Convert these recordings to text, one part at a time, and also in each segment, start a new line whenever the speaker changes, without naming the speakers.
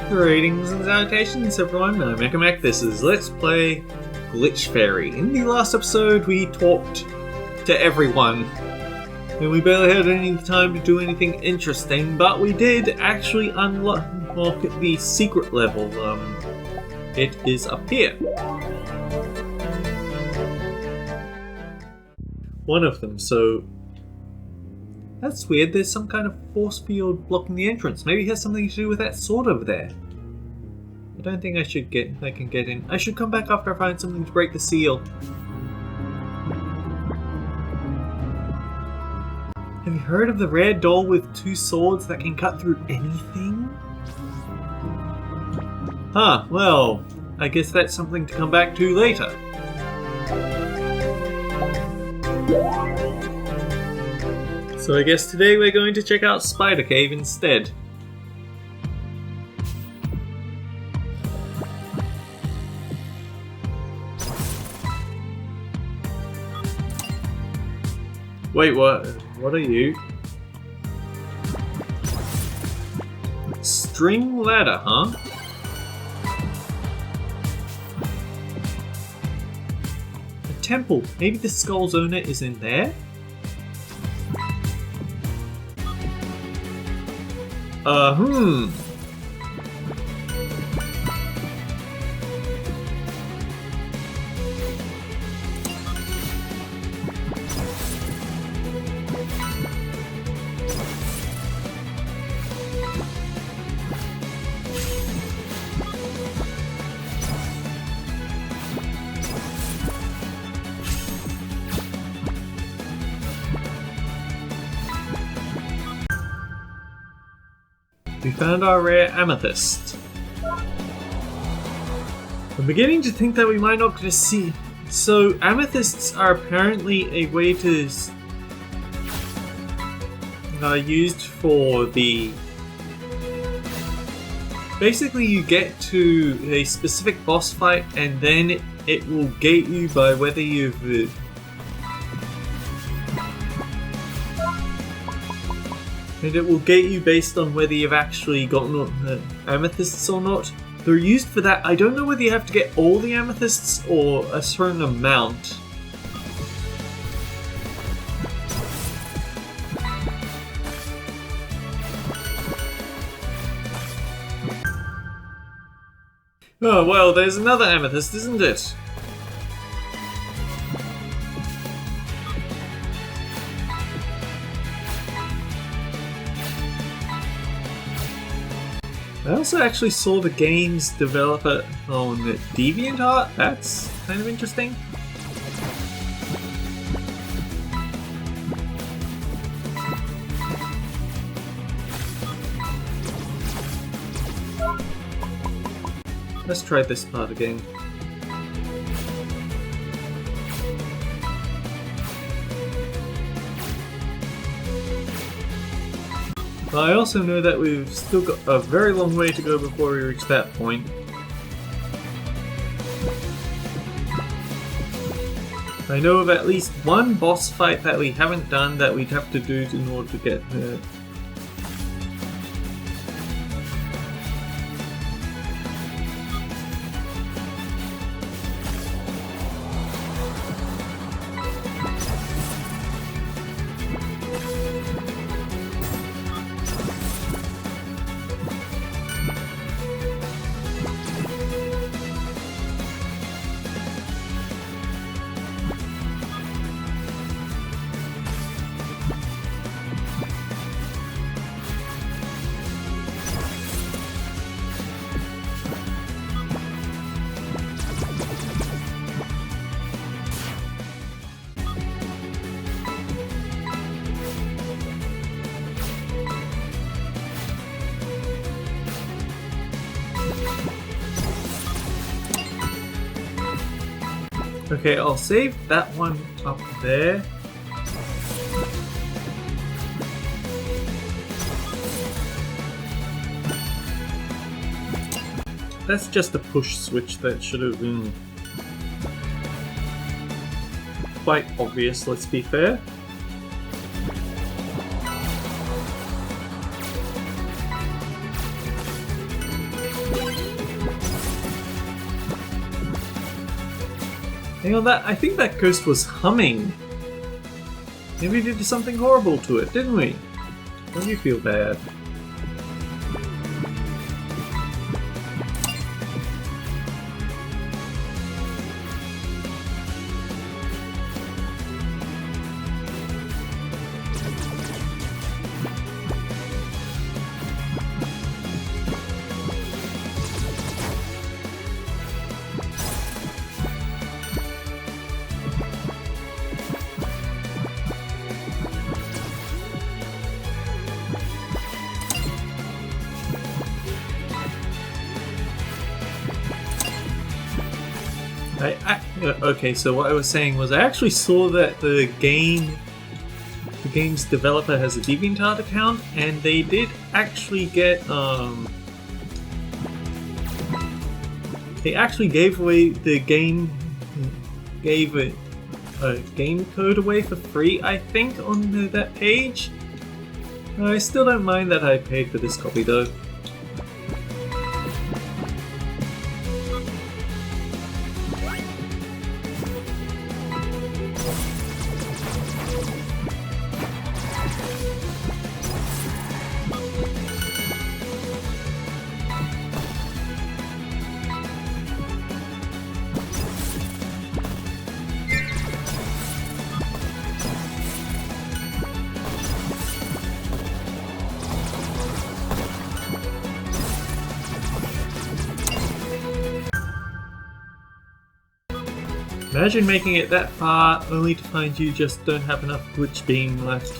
Greetings and salutations everyone, I'm Mechamac. This is Let's Play Glitch Fairy. In the last episode we talked to everyone and we barely had any time to do anything interesting, but we did actually unlock the secret level. It is up here. One of them, so that's weird. There's some kind of force field blocking the entrance. Maybe it has something to do with that sword over there. I don't think I can get in. I should come back after I find something to break the seal. Have you heard of the rare doll with two swords that can cut through anything? Huh, well, I guess that's something to come back to later. So I guess today we're going to check out Spider Cave instead. Wait, what? What are you? String ladder, huh? A temple. Maybe the skull's owner is in there? We found our rare amethyst. I'm beginning to think that we might not get to see. So amethysts are apparently a way to used for the. Basically, you get to a specific boss fight, and then it will gate you by whether you've. And it will gate you based on whether you've actually gotten amethysts or not. They're used for that. I don't know whether you have to get all the amethysts or a certain amount. Oh well, there's another amethyst, isn't it? I also actually saw the game's developer on DeviantArt. That's kind of interesting. Let's try this part again. But I also know that we've still got a very long way to go before we reach that point. I know of at least one boss fight that we haven't done that we'd have to do in order to get there. Okay, I'll save that one up there. That's just a push switch that should have been quite obvious, let's be fair. Hang on, that I think that ghost was humming. Maybe we did something horrible to it, didn't we? Don't you feel bad? Okay, so what I was saying was I actually saw that the game's developer has a DeviantArt account, and they did actually get they actually gave away the game, gave a game code away for free, I think, on that page. I still don't mind that I paid for this copy though. Imagine making it that far only to find you just don't have enough glitch beam left.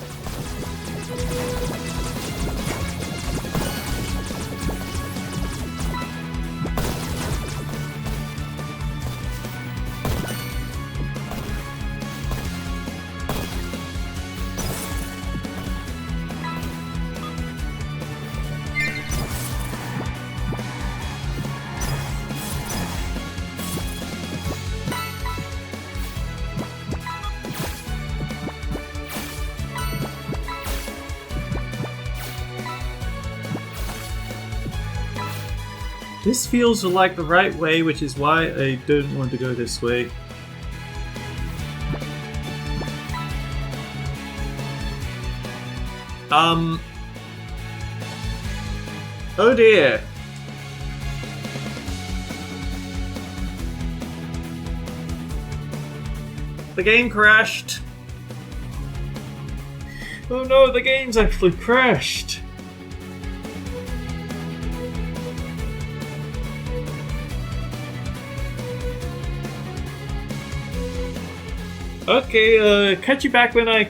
This feels like the right way, which is why I don't want to go this way. Oh dear. The game crashed. Oh no, the game's actually crashed. Okay, catch you back when I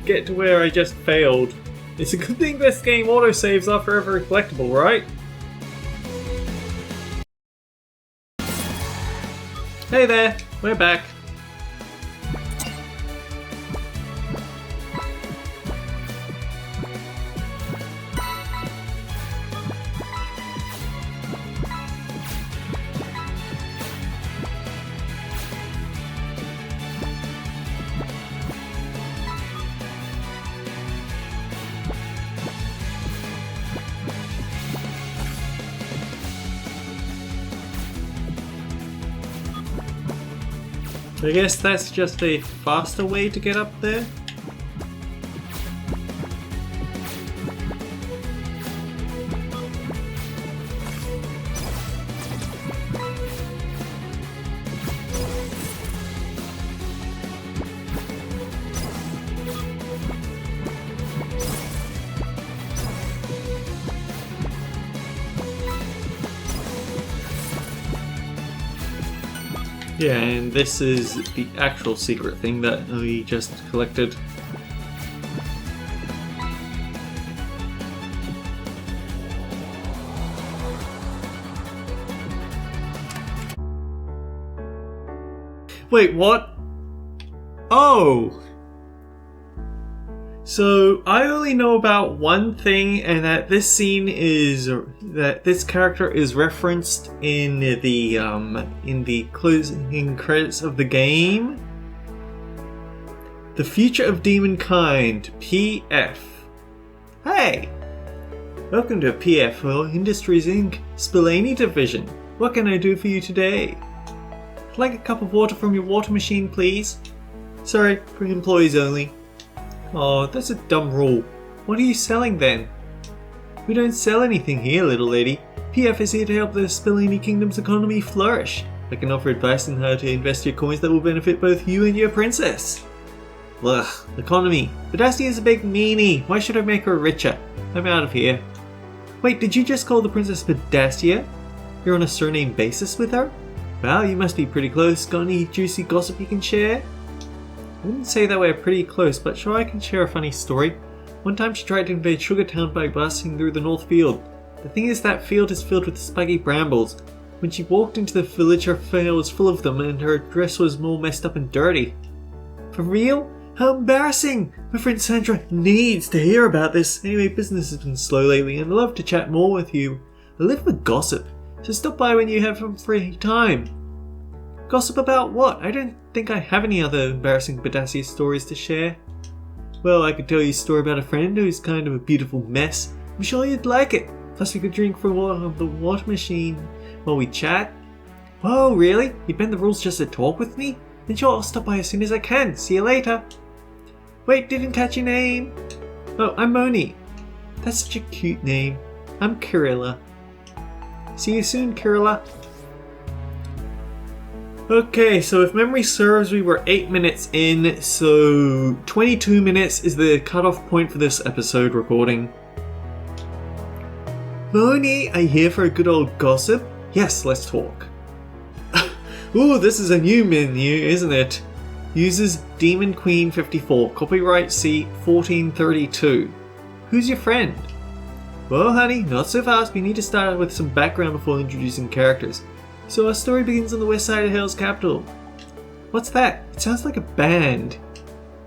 get to where I just failed. It's a good thing this game autosaves after every collectible, right? Hey there, we're back. I guess that's just a faster way to get up there. Yeah, and this is the actual secret thing that we just collected. Wait, what? Oh! So, I only know about one thing, and that this scene is that this character is referenced in the closing credits of the game. The Future of Demonkind, PF. Hey! Welcome to PF Industries Inc. Spillane Division. What can I do for you today? I'd like a cup of water from your water machine, please. Sorry, for employees only. Oh, that's a dumb rule. What are you selling then? We don't sell anything here, little lady. PF is here to help the Spillini Kingdom's economy flourish. I can offer advice on how to invest your coins that will benefit both you and your princess. Ugh, economy. Badassi is a big meanie. Why should I make her richer? I'm out of here. Wait, did you just call the Princess Badassia? You're on a surname basis with her? Wow, you must be pretty close. Got any juicy gossip you can share? I wouldn't say that we're pretty close, but sure I can share a funny story. One time she tried to invade Sugar Town by busting through the North Field. The thing is, that field is filled with spiky brambles. When she walked into the village, her veil was full of them and her dress was all messed up and dirty. For real? How embarrassing! My friend Sandra needs to hear about this. Anyway, business has been slow lately and I'd love to chat more with you. I live for gossip, so stop by when you have some free time. Gossip about what? I don't think I have any other embarrassing Badassia stories to share. Well, I could tell you a story about a friend who's kind of a beautiful mess. I'm sure you'd like it. Plus we could drink from the water machine while we chat. Whoa, really? You bend the rules just to talk with me? Then sure, I'll stop by as soon as I can. See you later. Wait, didn't catch your name. Oh, I'm Moni. That's such a cute name. I'm Kirilla. See you soon, Kirilla. Okay, so if memory serves, we were 8 minutes in, so 22 minutes is the cutoff point for this episode recording. Moni, are you here for a good old gossip? Yes, let's talk. Ooh, this is a new menu, isn't it? Uses Demon Queen 54, copyright C 1432. Who's your friend? Well, honey, not so fast. We need to start out with some background before introducing characters. So our story begins on the west side of Hell's capital. What's that? It sounds like a band.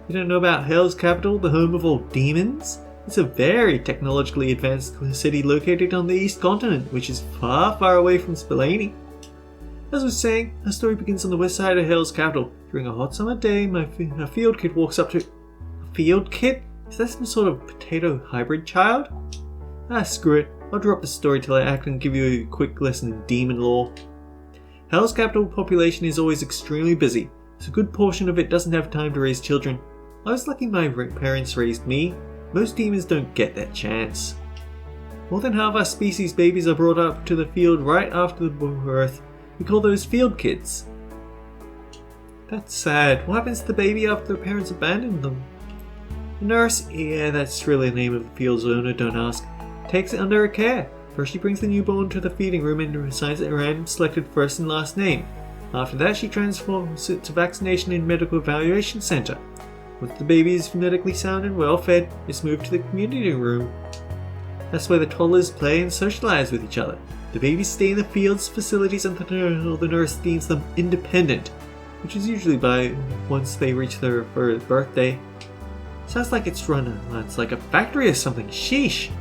You don't know about Hell's capital, the home of all demons? It's a very technologically advanced city located on the East Continent, which is far, far away from Spillini. As I was saying, our story begins on the west side of Hell's capital. During a hot summer day, a field kid walks up to... A field kid? Is that some sort of potato hybrid child? Ah, screw it. I'll drop the story till I act and give you a quick lesson in demon lore. Hell's capital population is always extremely busy, so a good portion of it doesn't have time to raise children. I was lucky my parents raised me. Most demons don't get that chance. More than half our species' babies are brought up to the field right after the birth. We call those field kids. That's sad. What happens to the baby after the parents abandon them? The nurse, yeah, that's really the name of the field's owner, don't ask, takes it under her care. First she brings the newborn to the feeding room and assigns it a random selected first and last name. After that she transforms it to vaccination and medical evaluation center. Once the baby is medically sound and well fed, it's moved to the community room. That's where the toddlers play and socialize with each other. The babies stay in the field's facilities until the nurse deems them independent, which is usually by once they reach their birthday. Sounds like it's run like a factory or something. Sheesh!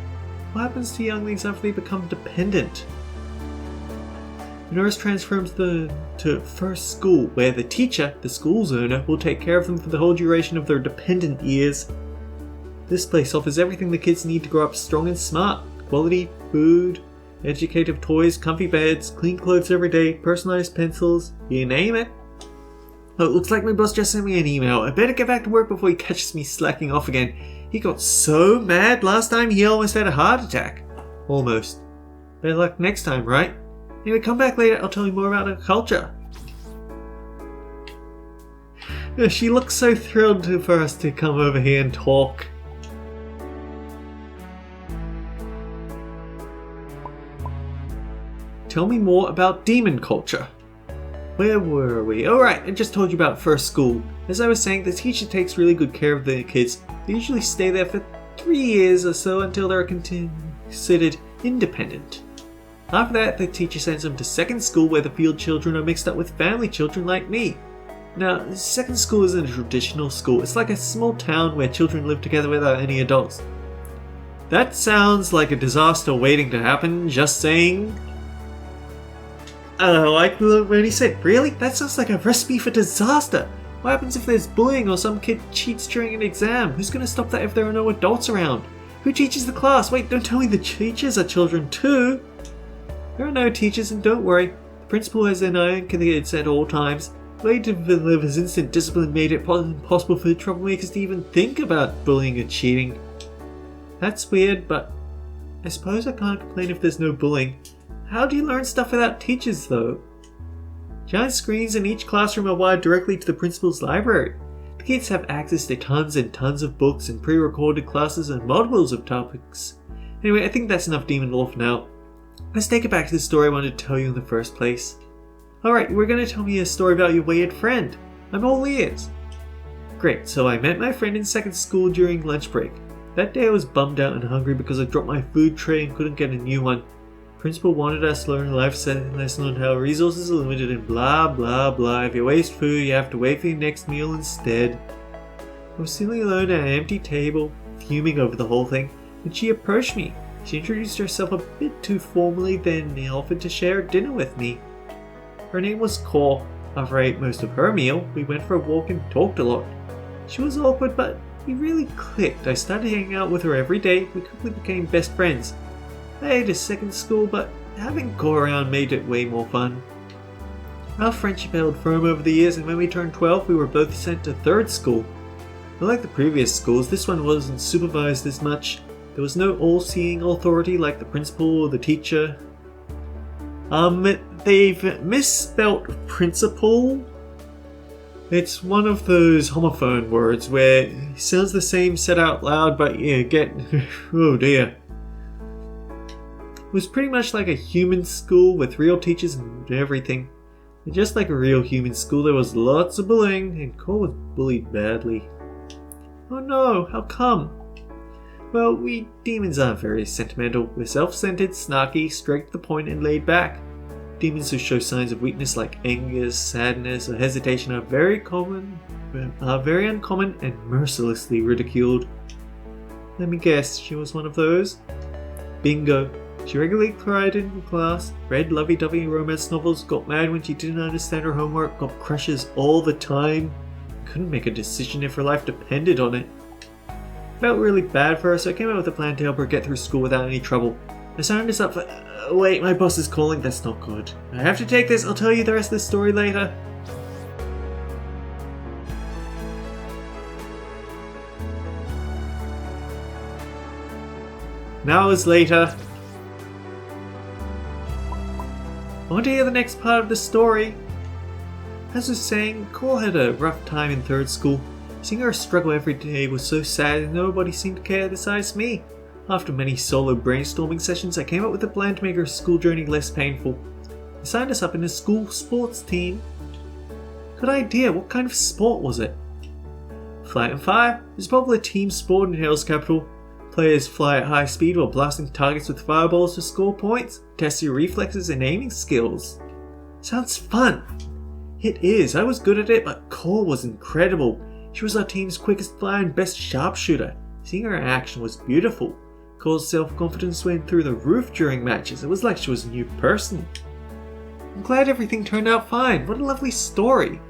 What happens to younglings after they become dependent? The nurse transfers them to first school, where the teacher, the school's owner, will take care of them for the whole duration of their dependent years. This place offers everything the kids need to grow up strong and smart. Quality food, educative toys, comfy beds, clean clothes every day, personalized pencils, you name it. Oh, it looks like my boss just sent me an email. I better get back to work before he catches me slacking off again. He got so mad last time he almost had a heart attack. Almost. Better luck next time, right? Anyway, come back later, I'll tell you more about her culture. She looks so thrilled for us to come over here and talk. Tell me more about demon culture. Where were we? Alright, I just told you about first school. As I was saying, the teacher takes really good care of the kids. They usually stay there for 3 years or so until they're considered independent. After that, the teacher sends them to second school where the field children are mixed up with family children like me. Now, second school isn't a traditional school. It's like a small town where children live together without any adults. That sounds like a disaster waiting to happen, just saying. Like when he said, really? That sounds like a recipe for disaster. What happens if there's bullying or some kid cheats during an exam? Who's going to stop that if there are no adults around? Who teaches the class? Wait, don't tell me the teachers are children too. There are no teachers, and don't worry, the principal has an eye on kids at all times. The way to deliver his instant discipline made it impossible for the troublemakers to even think about bullying and cheating. That's weird, but I suppose I can't complain if there's no bullying. How do you learn stuff without teachers, though? Giant screens in each classroom are wired directly to the principal's library. The kids have access to tons and tons of books and pre-recorded classes and multiples of topics. Anyway, I think that's enough demon lore for now. Let's take it back to the story I wanted to tell you in the first place. Alright, we're going to tell me a story about your weird friend. I'm all ears. Great, so I met my friend in second school during lunch break. That day I was bummed out and hungry because I dropped my food tray and couldn't get a new one. Principal wanted us to learn a life lesson on how resources are limited and blah blah blah. If you waste food, you have to wait for your next meal instead. I was sitting alone at an empty table, fuming over the whole thing, when she approached me. She introduced herself a bit too formally, then offered to share dinner with me. Her name was Cor. After I ate most of her meal, we went for a walk and talked a lot. She was awkward, but we really clicked. I started hanging out with her every day. We quickly became best friends. I hated second school, but having Cor around made it way more fun. Our friendship held firm over the years, and when we turned 12, we were both sent to third school. Unlike the previous schools, this one wasn't supervised as much. There was no all-seeing authority like the principal or the teacher. They've misspelt principal. It's one of those homophone words where it sounds the same said out loud, but yeah, oh dear. It was pretty much like a human school with real teachers and everything. And just like a real human school, there was lots of bullying, and Cole was bullied badly. Oh no, how come? Well, we demons aren't very sentimental. We're self-centered, snarky, straight to the point, and laid back. Demons who show signs of weakness like anger, sadness, or hesitation are very uncommon and mercilessly ridiculed. Let me guess, she was one of those? Bingo. She regularly cried in class, read lovey-dovey romance novels, got mad when she didn't understand her homework, got crushes all the time, couldn't make a decision if her life depended on it. Felt really bad for her, so I came up with a plan to help her get through school without any trouble. I signed this up for... wait, my boss is calling. That's not good. I have to take this. I'll tell you the rest of the story later. An hours later. I want to hear the next part of the story. As I was saying, Cole had a rough time in third school. Seeing her struggle every day was so sad and nobody seemed to care besides me. After many solo brainstorming sessions, I came up with a plan to make her school journey less painful. I signed us up in a school sports team. Good idea, what kind of sport was it? Flight and fire is a popular team sport in Hell's capital. Players fly at high speed while blasting targets with fireballs to score points, test your reflexes and aiming skills. Sounds fun! It is, I was good at it, but Cole was incredible. She was our team's quickest flyer and best sharpshooter. Seeing her in action was beautiful. Cole's self-confidence went through the roof during matches. It was like she was a new person. I'm glad everything turned out fine. What a lovely story.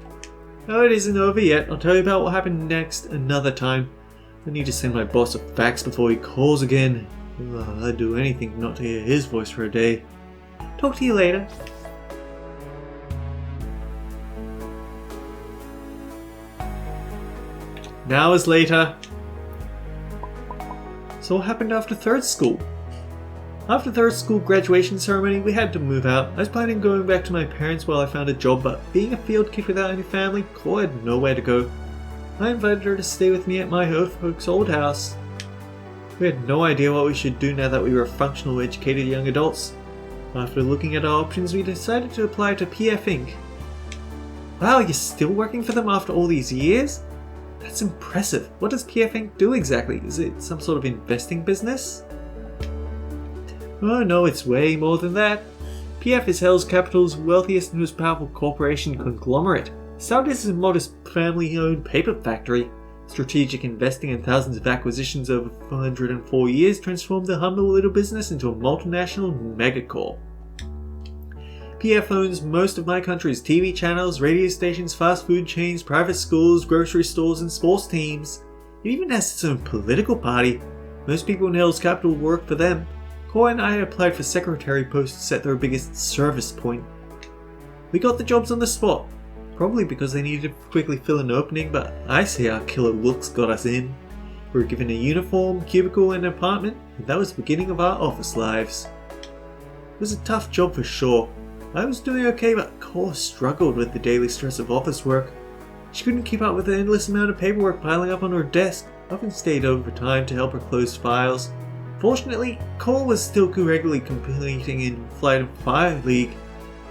Oh, it isn't over yet. I'll tell you about what happened next another time. I need to send my boss a fax before he calls again. I'd do anything not to hear his voice for a day. Talk to you later. Hours later. So what happened after third school? After third school graduation ceremony, we had to move out. I was planning on going back to my parents while I found a job, but being a field kid without any family, Cole had nowhere to go. I invited her to stay with me at my folks' old house. We had no idea what we should do now that we were functional, educated young adults. After looking at our options, we decided to apply to PF Inc. Wow, you're still working for them after all these years? That's impressive. What does PF Inc. do exactly? Is it some sort of investing business? Oh no, it's way more than that. PF is Hell's Capital's wealthiest and most powerful corporation conglomerate. It started as a modest family-owned paper factory. Strategic investing and thousands of acquisitions over 404 years transformed the humble little business into a multinational megacorp. PF owns most of my country's TV channels, radio stations, fast food chains, private schools, grocery stores, and sports teams. It even has its own political party. Most people in Hell's Capital work for them. Cole and I applied for secretary posts at their biggest service point. We got the jobs on the spot. Probably because they needed to quickly fill an opening, but I see our killer looks got us in. We were given a uniform, cubicle and an apartment, and that was the beginning of our office lives. It was a tough job for sure. I was doing okay, but Cora struggled with the daily stress of office work. She couldn't keep up with the endless amount of paperwork piling up on her desk. Often stayed overtime to help her close files. Fortunately, Cole was still regularly competing in Flight of Fire League.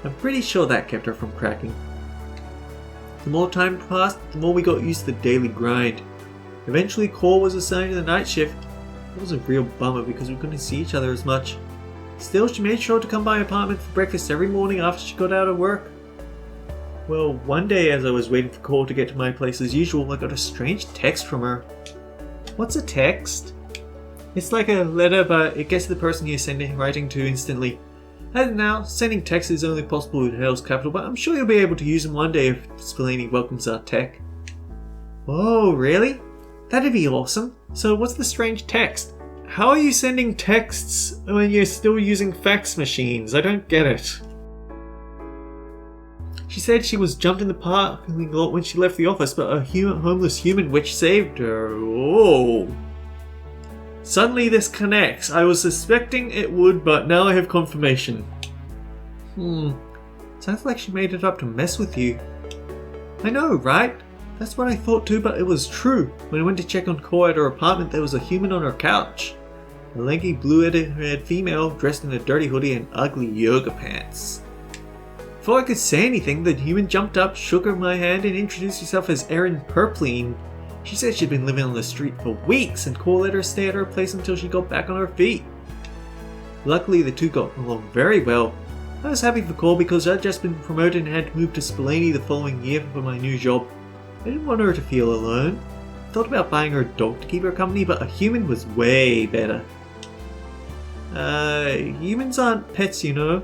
I'm pretty sure that kept her from cracking. The more time passed, the more we got used to the daily grind. Eventually, Cole was assigned to the night shift. It was a real bummer because we couldn't see each other as much. Still, she made sure to come by my apartment for breakfast every morning after she got out of work. Well, one day as I was waiting for Cole to get to my place as usual, I got a strange text from her. What's a text? It's like a letter, but it gets to the person you're writing to instantly. As of now, sending texts is only possible with Hell's Capital, but I'm sure you'll be able to use them one day if Spillane welcomes our tech. Whoa, really? That'd be awesome. So what's the strange text? How are you sending texts when you're still using fax machines? I don't get it. She said she was jumped in the parking lot when she left the office, but a homeless human witch saved her. Whoa. Suddenly this connects. I was suspecting it would, but now I have confirmation. Sounds like she made it up to mess with you. I know, right? That's what I thought too, but it was true. When I went to check on Cora at her apartment, there was a human on her couch. A lanky blue-haired female dressed in a dirty hoodie and ugly yoga pants. Before I could say anything, the human jumped up, shook her my hand, and introduced herself as Erin Purpleen. She said she'd been living on the street for weeks, and Cole let her stay at her place until she got back on her feet. Luckily, the two got along very well. I was happy for Cole because I'd just been promoted and had to move to Spillane the following year for my new job. I didn't want her to feel alone. I thought about buying her a dog to keep her company, but a human was way better. Humans aren't pets, you know.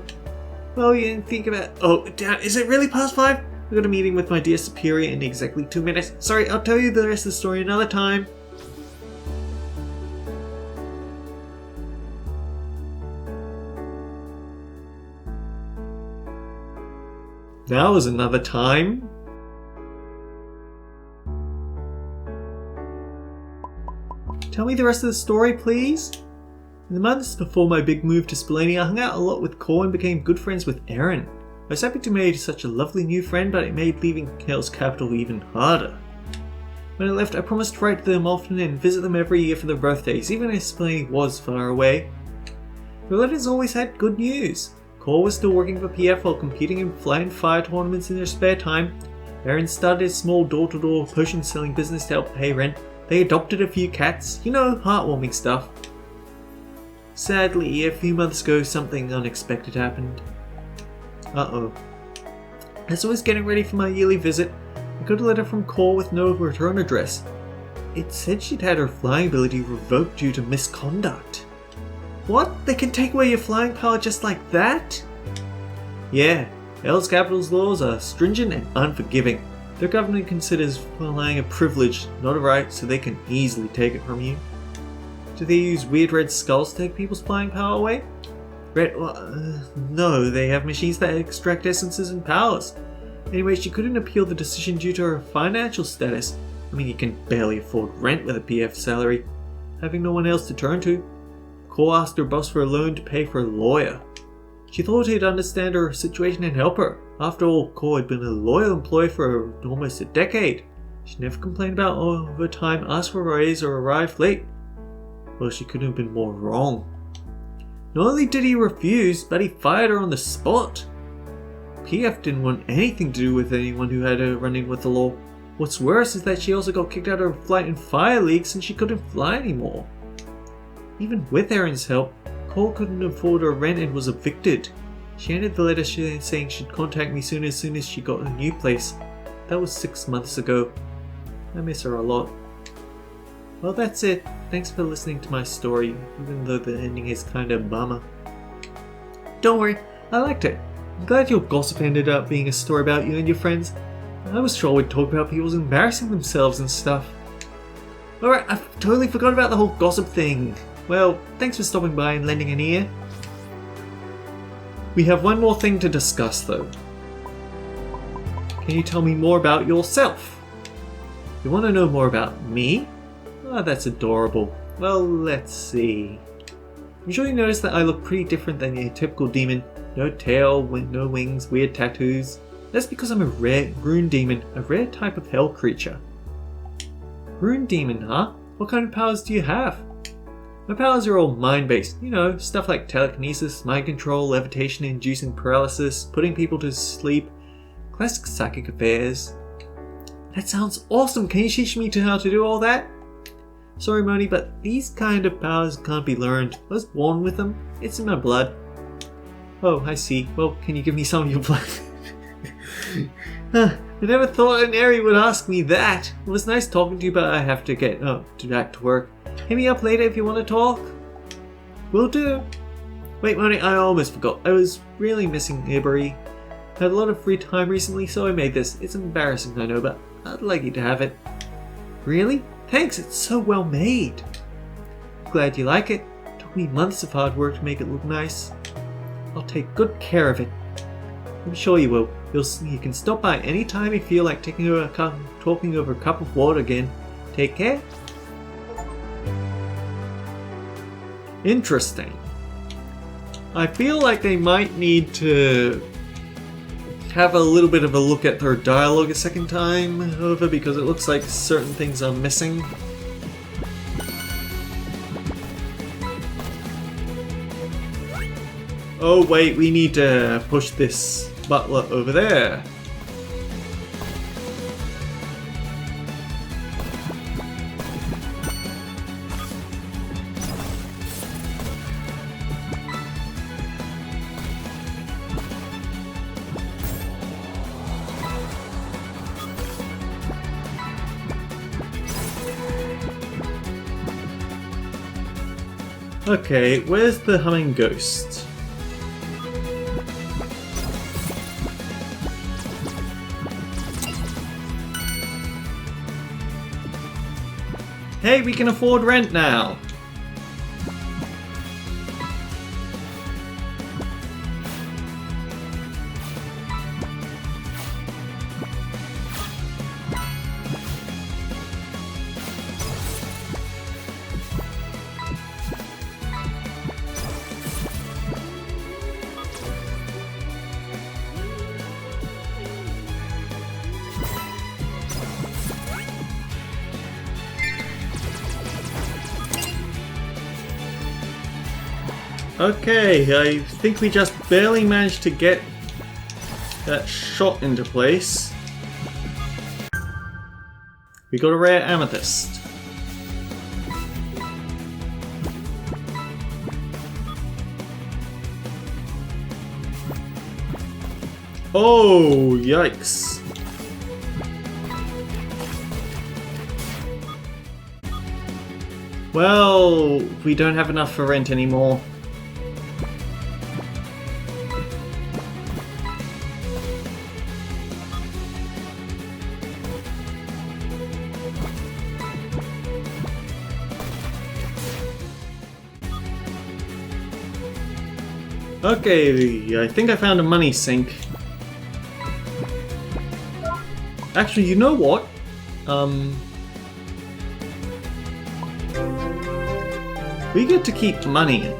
Well, you didn't think about... Oh, damn, is it really past 5? I've got a meeting with my dear superior in exactly 2 minutes. Sorry, I'll tell you the rest of the story another time. That was another time. Tell me the rest of the story, please. In the months before my big move to Spillane, I hung out a lot with Cole and became good friends with Erin. I was happy to make such a lovely new friend, but it made leaving Hell's Capital even harder. When I left, I promised to write to them often and visit them every year for their birthdays, even if Spillane was far away. The letters always had good news. Cole was still working for PF while competing in flight and fire tournaments in their spare time. Erin started a small door-to-door potion selling business to help pay rent. They adopted a few cats, you know, heartwarming stuff. Sadly, a few months ago, something unexpected happened. Uh-oh. As I was getting ready for my yearly visit, I got a letter from Cole with no return address. It said she'd had her flying ability revoked due to misconduct. What? They can take away your flying power just like that? Yeah, Hell's Capital's laws are stringent and unforgiving. Their government considers flying a privilege, not a right, so they can easily take it from you. Do they use weird red skulls to take people's flying power away? No, they have machines that extract essences and powers. Anyway, she couldn't appeal the decision due to her financial status. I mean, you can barely afford rent with a PF salary, having no one else to turn to. Cole asked her boss for a loan to pay for a lawyer. She thought he'd understand her situation and help her. After all, Cole had been a loyal employee for almost a decade. She never complained about overtime, asked for a raise, or arrived late. Well, she couldn't have been more wrong. Not only did he refuse, but he fired her on the spot. PF didn't want anything to do with anyone who had a run-in with the law. What's worse is that she also got kicked out of Flight and Fire League since she couldn't fly anymore. Even with Erin's help, Cole couldn't afford her rent and was evicted. She ended the letter saying she'd contact me soon as she got a new place. That was 6 months ago. I miss her a lot. Well, that's it. Thanks for listening to my story, even though the ending is kinda a bummer. Don't worry, I liked it. I'm glad your gossip ended up being a story about you and your friends. I was sure we'd talk about people embarrassing themselves and stuff. Alright, I totally forgot about the whole gossip thing. Well, thanks for stopping by and lending an ear. We have one more thing to discuss though. Can you tell me more about yourself? You want to know more about me? Oh, that's adorable. Well, let's see. I'm sure you noticed that I look pretty different than your typical demon. No tail, no wings, weird tattoos. That's because I'm a rare rune demon, a rare type of hell creature. Rune demon, huh? What kind of powers do you have? My powers are all mind-based, you know, stuff like telekinesis, mind control, levitation, inducing paralysis, putting people to sleep, classic psychic affairs. That sounds awesome! Can you teach me how to do all that? Sorry, Moni, but these kind of powers can't be learned. I was born with them. It's in my blood. Oh, I see. Well, can you give me some of your blood? I never thought an Airy would ask me that. It was nice talking to you, but I have to get back to work. Hit me up later if you want to talk. Will do. Wait, Moni, I almost forgot. I was really missing Ibery. I had a lot of free time recently, so I made this. It's embarrassing, I know, but I'd like you to have it. Really? Thanks, it's so well made. Glad you like it. Took me months of hard work to make it look nice. I'll take good care of it. I'm sure you will. You can stop by any time you feel like talking over a cup of water again. Take care. Interesting. I feel like they might need to have a little bit of a look at their dialogue a second time over, because it looks like certain things are missing. Oh wait, we need to push this butler over there. Okay, where's the humming ghost? Hey, we can afford rent now! Okay, I think we just barely managed to get that shot into place. We got a rare amethyst. Oh, yikes. Well, we don't have enough for rent anymore. Okay, I think I found a money sink. Actually, you know what? We get to keep money.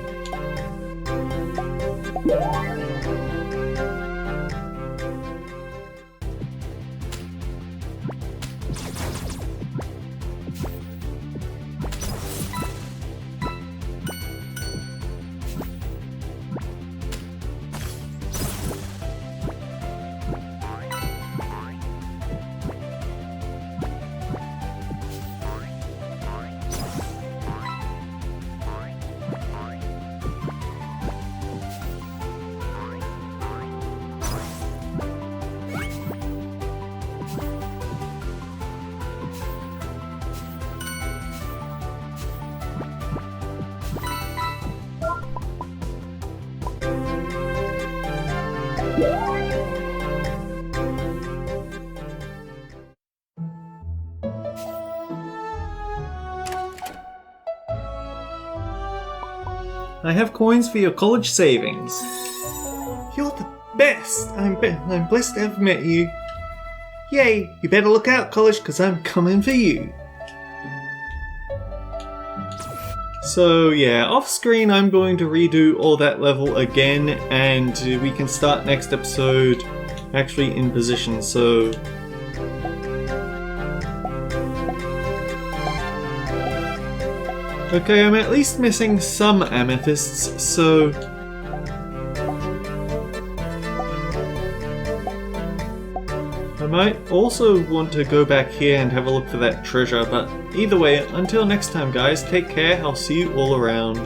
I have coins for your college savings. You're the best! I'm blessed to have met you. Yay! You better look out, college, because I'm coming for you. So yeah, off screen I'm going to redo all that level again, and we can start next episode actually in position, so... Okay, I'm at least missing some amethysts, so... I might also want to go back here and have a look for that treasure, but either way, until next time guys, take care, I'll see you all around.